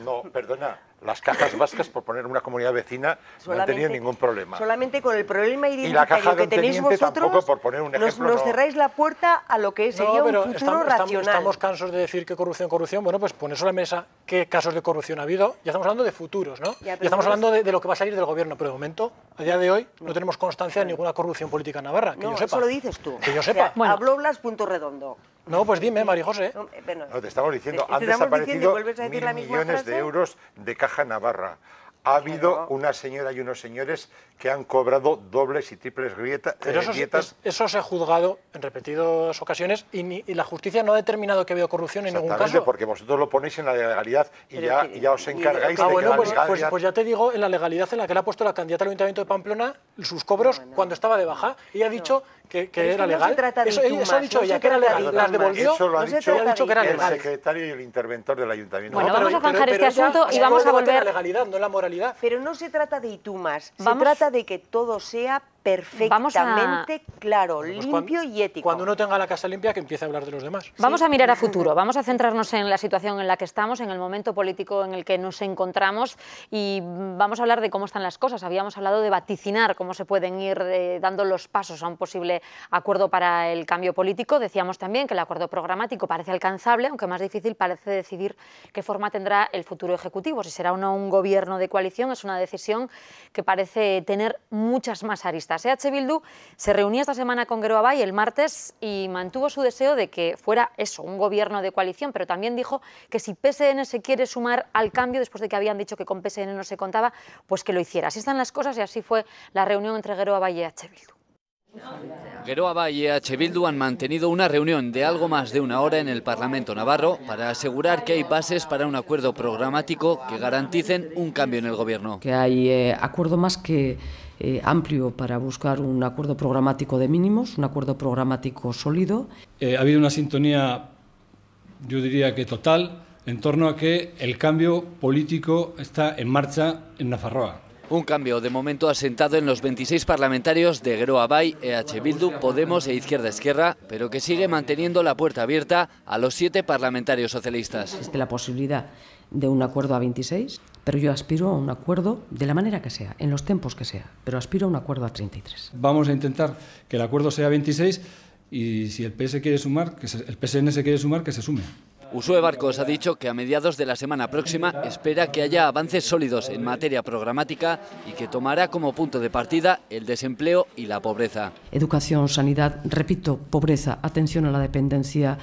No, perdona, las cajas vascas, por poner una comunidad vecina, no han tenido ningún problema. Solamente con el problema identitario que tenéis vosotros, tampoco, por poner un ejemplo, nos cerráis la puerta a lo que sería un futuro racional. Estamos cansos de decir que corrupción. Bueno, pues poner sobre la mesa qué casos de corrupción ha habido. Ya estamos hablando de futuros, ¿no? Ya estamos hablando de lo que va a salir del gobierno, pero de momento, a día de hoy, no tenemos constancia de ninguna corrupción política en Navarra, que yo sepa. Eso lo dices tú. Que yo sepa. Hablo Blas, punto redondo. No, pues dime, María José. No, te estamos diciendo, han desaparecido 1.000 millones de euros de Caja Navarra. Ha habido una señora y unos señores que han cobrado dobles y triples dietas. Eso se ha juzgado en repetidas ocasiones y la justicia no ha determinado que ha habido corrupción en ningún caso. Exactamente, porque vosotros lo ponéis en la legalidad y ya os encargáis de que la legalidad... Pues ya te digo, en la legalidad en la que le ha puesto la candidata al Ayuntamiento de Pamplona sus cobros cuando estaba de baja. Y ha dicho que era legal. Eso ha dicho ella, que era legal. Las devolvió. Eso lo ha dicho que era legal. El secretario y el interventor del Ayuntamiento. Bueno, vamos a zanjar este asunto y vamos a volver... la legalidad, no la moralidad. Pero no se trata de itumas, se trata de que todo sea perfectamente claro, limpio y ético. Cuando uno tenga la casa limpia, que empiece a hablar de los demás. Vamos a mirar a futuro, vamos a centrarnos en la situación en la que estamos, en el momento político en el que nos encontramos y vamos a hablar de cómo están las cosas. Habíamos hablado de vaticinar cómo se pueden ir dando los pasos a un posible acuerdo para el cambio político. Decíamos también que el acuerdo programático parece alcanzable, aunque más difícil parece decidir qué forma tendrá el futuro ejecutivo. Si será o no un gobierno de coalición es una decisión que parece tener muchas más aristas. EH Bildu se reunía esta semana con Geroa Bai el martes y mantuvo su deseo de que fuera eso, un gobierno de coalición, pero también dijo que si PSN se quiere sumar al cambio, después de que habían dicho que con PSN no se contaba, pues que lo hiciera. Así están las cosas y así fue la reunión entre Geroa Bai y EH Bildu. Geroa Bai y EH Bildu han mantenido una reunión de algo más de una hora en el Parlamento navarro para asegurar que hay bases para un acuerdo programático que garanticen un cambio en el gobierno. Que hay acuerdo más que amplio para buscar un acuerdo programático de mínimos, un acuerdo programático sólido. Ha habido una sintonía yo diría que total, en torno a que el cambio político está en marcha en Nafarroa. Un cambio de momento asentado en los 26 parlamentarios de Geroa Bai, EH Bildu, Podemos e Izquierda Esquerra, pero que sigue manteniendo la puerta abierta a los 7 parlamentarios socialistas. Existe la posibilidad de un acuerdo a 26, pero yo aspiro a un acuerdo de la manera que sea, en los tiempos que sea, pero aspiro a un acuerdo a 33. Vamos a intentar que el acuerdo sea 26 y si el PS quiere sumar, el PSN se quiere sumar, que se sume. Uxue Barcos ha dicho que a mediados de la semana próxima espera que haya avances sólidos en materia programática y que tomará como punto de partida el desempleo y la pobreza. Educación, sanidad, repito, pobreza, atención a la dependencia.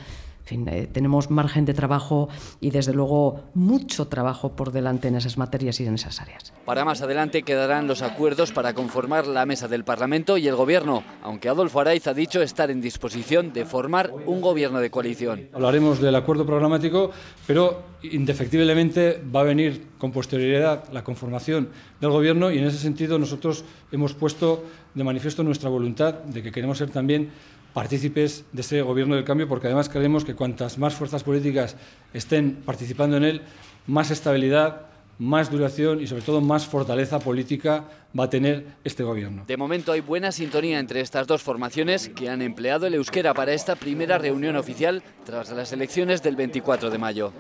En fin, tenemos margen de trabajo y, desde luego, mucho trabajo por delante en esas materias y en esas áreas. Para más adelante quedarán los acuerdos para conformar la mesa del Parlamento y el Gobierno, aunque Adolfo Araiz ha dicho estar en disposición de formar un gobierno de coalición. Hablaremos del acuerdo programático, pero indefectiblemente va a venir con posterioridad la conformación del Gobierno y, en ese sentido, nosotros hemos puesto de manifiesto nuestra voluntad de que queremos ser también partícipes de ese Gobierno del cambio, porque además creemos que cuantas más fuerzas políticas estén participando en él, más estabilidad, más duración y, sobre todo, más fortaleza política va a tener este Gobierno. De momento hay buena sintonía entre estas dos formaciones que han empleado el euskera para esta primera reunión oficial tras las elecciones del 24 de mayo.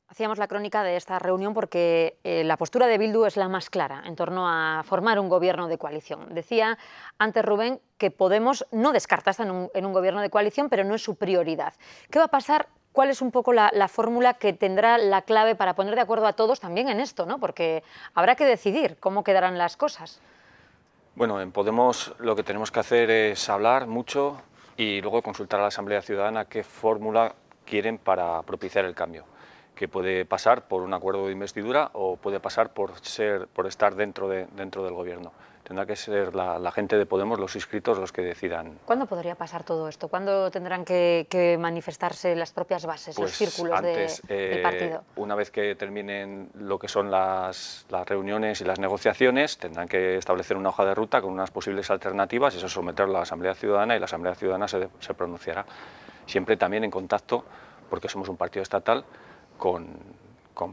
Hacíamos la crónica de esta reunión porque la postura de Bildu es la más clara en torno a formar un gobierno de coalición. Decía antes Rubén que Podemos no descarta estar en un gobierno de coalición, pero no es su prioridad. ¿Qué va a pasar? ¿Cuál es un poco la fórmula que tendrá la clave para poner de acuerdo a todos también en esto, ¿no? Porque habrá que decidir cómo quedarán las cosas. Bueno, en Podemos lo que tenemos que hacer es hablar mucho y luego consultar a la Asamblea Ciudadana qué fórmula quieren para propiciar el cambio, que puede pasar por un acuerdo de investidura o puede pasar por estar dentro del Gobierno. Tendrá que ser la gente de Podemos, los inscritos, los que decidan. ¿Cuándo podría pasar todo esto? ¿Cuándo tendrán que manifestarse las propias bases, Pues los círculos antes, del partido? Una vez que terminen lo que son las reuniones y las negociaciones, tendrán que establecer una hoja de ruta con unas posibles alternativas y eso someterlo a la Asamblea Ciudadana y la Asamblea Ciudadana se pronunciará. Siempre también en contacto, porque somos un partido estatal, con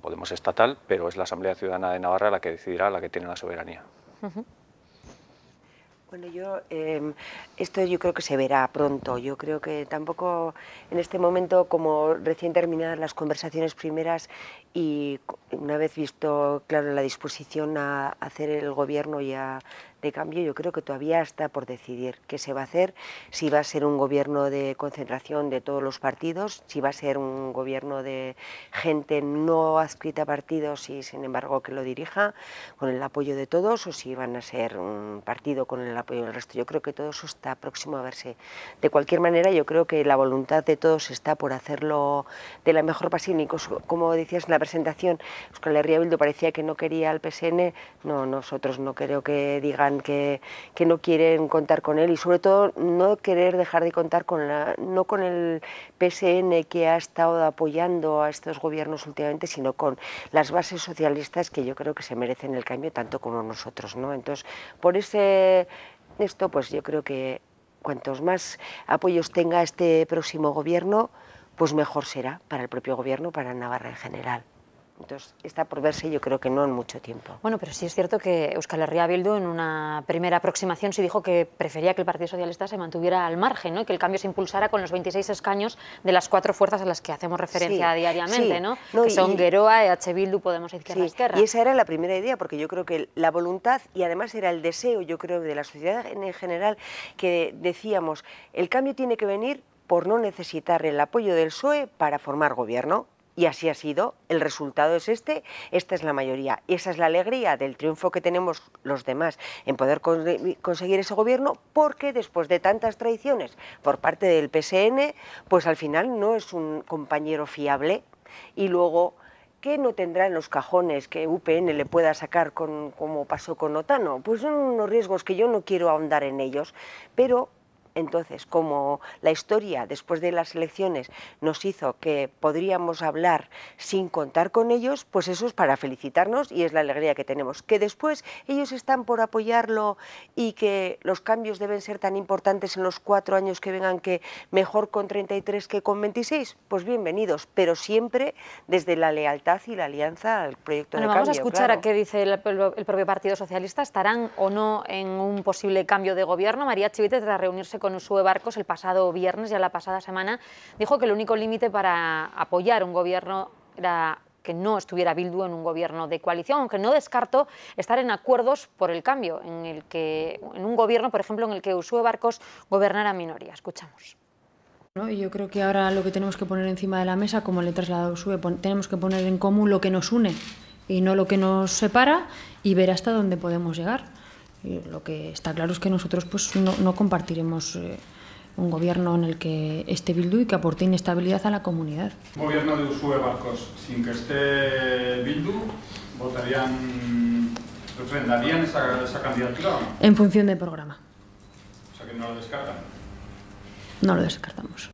Podemos estatal, pero es la Asamblea Ciudadana de Navarra la que decidirá, la que tiene la soberanía. Bueno, esto yo creo que se verá pronto. Yo creo que tampoco en este momento, como recién terminadas las conversaciones primeras y una vez visto, claro, la disposición a hacer el Gobierno ya de cambio, yo creo que todavía está por decidir qué se va a hacer, si va a ser un gobierno de concentración de todos los partidos, si va a ser un gobierno de gente no adscrita a partidos y sin embargo que lo dirija con el apoyo de todos, o si van a ser un partido con el apoyo del resto. Yo creo que todo eso está próximo a verse. De cualquier manera, yo creo que la voluntad de todos está por hacerlo de la mejor pasión, y como decías en la presentación, Euskal Herria Bildu parecía que no quería al PSN. No, nosotros no creo que digan que no quieren contar con él, y sobre todo no querer dejar de contar no con el PSN que ha estado apoyando a estos gobiernos últimamente, sino con las bases socialistas que yo creo que se merecen el cambio tanto como nosotros, ¿no? Entonces, por esto, pues yo creo que cuantos más apoyos tenga este próximo gobierno, pues mejor será para el propio gobierno, para Navarra en general. Entonces, está por verse, yo creo que no en mucho tiempo. Bueno, pero sí es cierto que Euskal Herria Bildu en una primera aproximación sí dijo que prefería que el Partido Socialista se mantuviera al margen, ¿no? Y que el cambio se impulsara con los 26 escaños de las 4 fuerzas a las que hacemos referencia diariamente, sí. ¿no? Que son Geroa, EH Bildu, Podemos e Izquierda Esquerra. Y esa era la primera idea, porque yo creo que la voluntad y además era el deseo, yo creo, de la sociedad en general, que decíamos, el cambio tiene que venir por no necesitar el apoyo del PSOE para formar gobierno. Y así ha sido, el resultado es esta es la mayoría. Y esa es la alegría del triunfo que tenemos los demás en poder conseguir ese gobierno, porque después de tantas traiciones por parte del PSN, pues al final no es un compañero fiable, y luego ¿qué no tendrá en los cajones que UPN le pueda sacar como pasó con Otano? Pues son unos riesgos que yo no quiero ahondar en ellos, pero Entonces, como la historia después de las elecciones nos hizo que podríamos hablar sin contar con ellos, pues eso es para felicitarnos y es la alegría que tenemos. Que después ellos están por apoyarlo y que los cambios deben ser tan importantes en los 4 años que vengan, que mejor con 33 que con 26, pues bienvenidos, pero siempre desde la lealtad y la alianza al proyecto de cambio. Vamos a escuchar a qué dice el propio Partido Socialista. ¿Estarán o no en un posible cambio de gobierno? María Chivite, tras reunirse con Uxue Barkos el pasado viernes, ya la pasada semana, dijo que el único límite para apoyar un gobierno era que no estuviera Bildu en un gobierno de coalición, aunque no descartó estar en acuerdos por el cambio, en un gobierno, por ejemplo, en el que Uxue Barkos gobernara en minoría. Escuchamos. Y yo creo que ahora lo que tenemos que poner encima de la mesa, como le he trasladado a Uxue, tenemos que poner en común lo que nos une y no lo que nos separa, y ver hasta dónde podemos llegar. Y lo que está claro es que nosotros pues no compartiremos un gobierno en el que esté Bildu y que aporte inestabilidad a la comunidad. Un gobierno de Uxue Barkos sin que esté Bildu, ¿refrendarían esa candidatura o no? En función del programa. O sea que no lo descartan. No lo descartamos.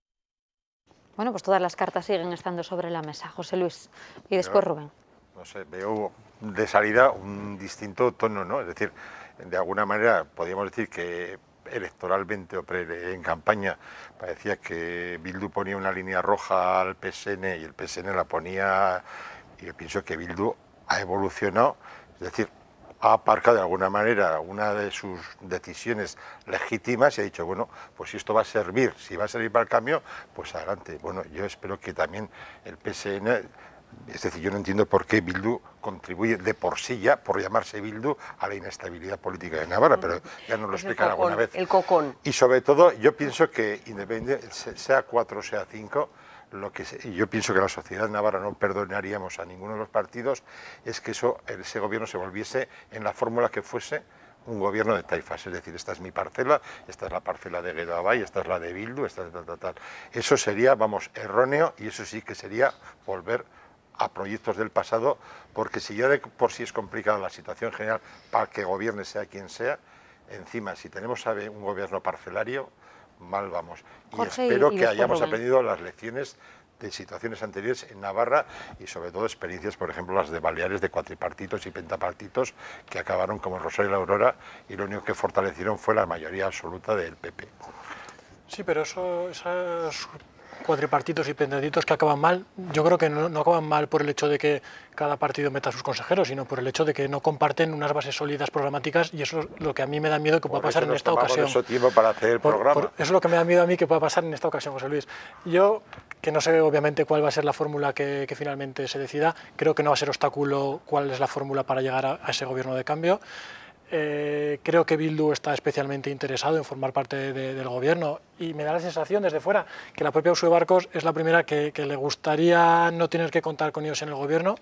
Bueno, pues todas las cartas siguen estando sobre la mesa. José Luis. Y después Rubén. No sé, veo de salida un distinto tono, ¿no? Es decir, de alguna manera podríamos decir que electoralmente o en campaña parecía que Bildu ponía una línea roja al PSN y el PSN la ponía, y yo pienso que Bildu ha evolucionado, es decir, ha aparcado de alguna manera una de sus decisiones legítimas y ha dicho, bueno, pues si esto va a servir, si va a servir para el cambio, pues adelante. Bueno, yo espero que también el PSN... Es decir, yo no entiendo por qué Bildu contribuye de por sí ya, por llamarse Bildu, a la inestabilidad política de Navarra, pero ya nos lo explican alguna vez. El cocón. Y sobre todo, yo pienso que independiente, sea 4 o sea 5, yo pienso que la sociedad navarra no perdonaríamos a ninguno de los partidos, es que ese gobierno se volviese en la fórmula que fuese un gobierno de taifas, es decir, esta es mi parcela, esta es la parcela de Gero Abay, esta es la de Bildu, esta es tal. Eso sería, vamos, erróneo, y eso sí que sería volver a proyectos del pasado, porque si ya de por sí es complicada la situación general para que gobierne sea quien sea, encima si tenemos un gobierno parcelario, mal vamos. Y Jorge, espero y que hayamos Rubén. aprendido las lecciones de situaciones anteriores en Navarra y sobre todo experiencias, por ejemplo, las de Baleares de cuatripartitos y pentapartitos que acabaron como el Rosario y la Aurora, y lo único que fortalecieron fue la mayoría absoluta del PP. Sí, pero esos cuatripartitos y pentatitos que acaban mal, yo creo que no acaban mal por el hecho de que cada partido meta a sus consejeros, sino por el hecho de que no comparten unas bases sólidas programáticas, y eso es lo que a mí me da miedo que pueda pasar en esta ocasión. Eso tiempo para hacer el programa. Eso es lo que me da miedo a mí que pueda pasar en esta ocasión, José Luis. Yo, que no sé obviamente cuál va a ser la fórmula que finalmente se decida, creo que no va a ser obstáculo cuál es la fórmula para llegar a ese gobierno de cambio. Creo que Bildu está especialmente interesado en formar parte del gobierno, y me da la sensación desde fuera que la propia Uxue Barkos es la primera que le gustaría no tener que contar con ellos en el gobierno.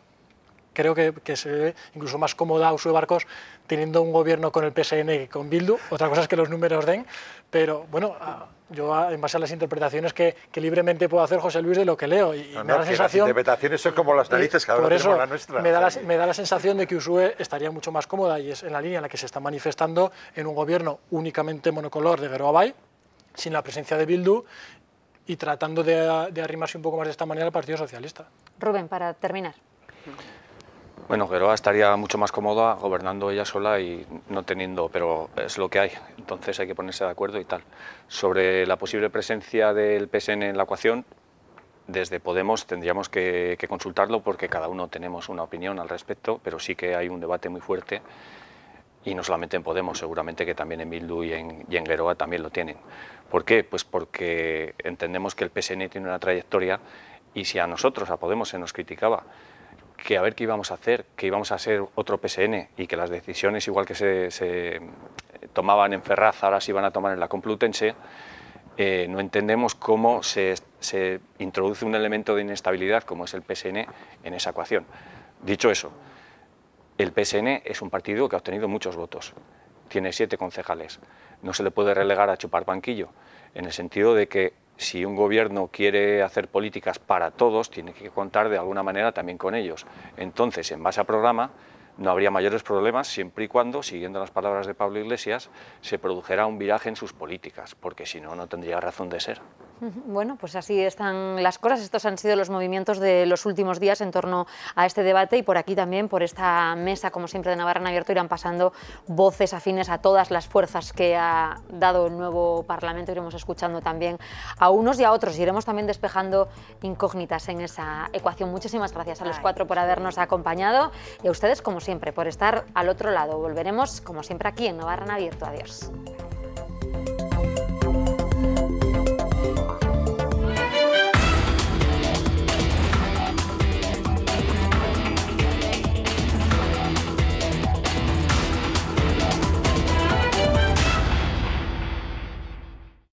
Creo que se ve incluso más cómoda Uxue Barkos teniendo un gobierno con el PSN que con Bildu. Otra cosa es que los números den, pero bueno, yo en base a las interpretaciones que libremente puedo hacer, José Luis, de lo que leo, y me da la sensación... Las interpretaciones son como las narices, cada uno tenemos la nuestra. Me da la sensación de que Uxue estaría mucho más cómoda, y es en la línea en la que se está manifestando, en un gobierno únicamente monocolor de Gero Abay, sin la presencia de Bildu, y tratando de arrimarse un poco más de esta manera al Partido Socialista. Rubén, para terminar. Bueno, Geroa estaría mucho más cómoda gobernando ella sola y no teniendo, pero es lo que hay, entonces hay que ponerse de acuerdo y tal. Sobre la posible presencia del PSN en la ecuación, desde Podemos tendríamos que consultarlo, porque cada uno tenemos una opinión al respecto, pero sí que hay un debate muy fuerte, y no solamente en Podemos, seguramente que también en Bildu y en Geroa también lo tienen. ¿Por qué? Pues porque entendemos que el PSN tiene una trayectoria, y si a nosotros, a Podemos, se nos criticaba que a ver qué íbamos a hacer, que íbamos a ser otro PSN, y que las decisiones, igual que se tomaban en Ferraz, ahora se iban a tomar en la Complutense, no entendemos cómo se introduce un elemento de inestabilidad como es el PSN en esa ecuación. Dicho eso, el PSN es un partido que ha obtenido muchos votos, tiene 7 concejales, no se le puede relegar a chupar banquillo, en el sentido de que si un gobierno quiere hacer políticas para todos, tiene que contar de alguna manera también con ellos. Entonces, en base a programa, no habría mayores problemas siempre y cuando, siguiendo las palabras de Pablo Iglesias, se produjera un viraje en sus políticas, porque si no, no tendría razón de ser. Bueno, pues así están las cosas. Estos han sido los movimientos de los últimos días en torno a este debate, y por aquí también, por esta mesa, como siempre, de Navarra en Abierto, irán pasando voces afines a todas las fuerzas que ha dado el nuevo Parlamento. Iremos escuchando también a unos y a otros, iremos también despejando incógnitas en esa ecuación. Muchísimas gracias a los cuatro por habernos acompañado y a ustedes, como siempre, por estar al otro lado. Volveremos, como siempre, aquí en Navarra en Abierto. Adiós.